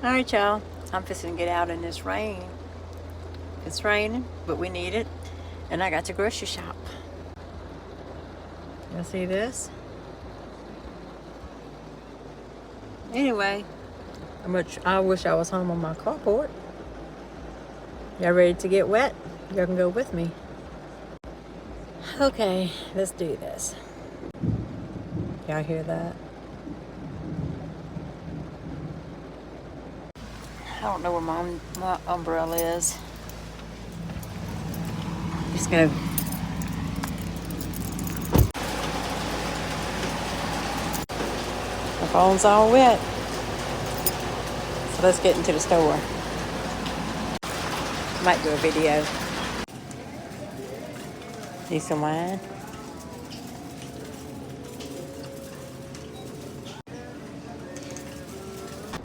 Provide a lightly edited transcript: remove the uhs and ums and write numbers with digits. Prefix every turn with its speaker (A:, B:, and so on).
A: Alright, y'all. I'm fixing to get out in this rain. It's raining, but we need it. And I got to grocery shop. Y'all see this? Anyway, I wish I was home on my carport. Y'all ready to get wet? Y'all can go with me. Okay, let's do this. Y'all hear that? I don't know where my umbrella is. Just gonna. My phone's all wet. So let's get into the store. Might do a video. Need some wine?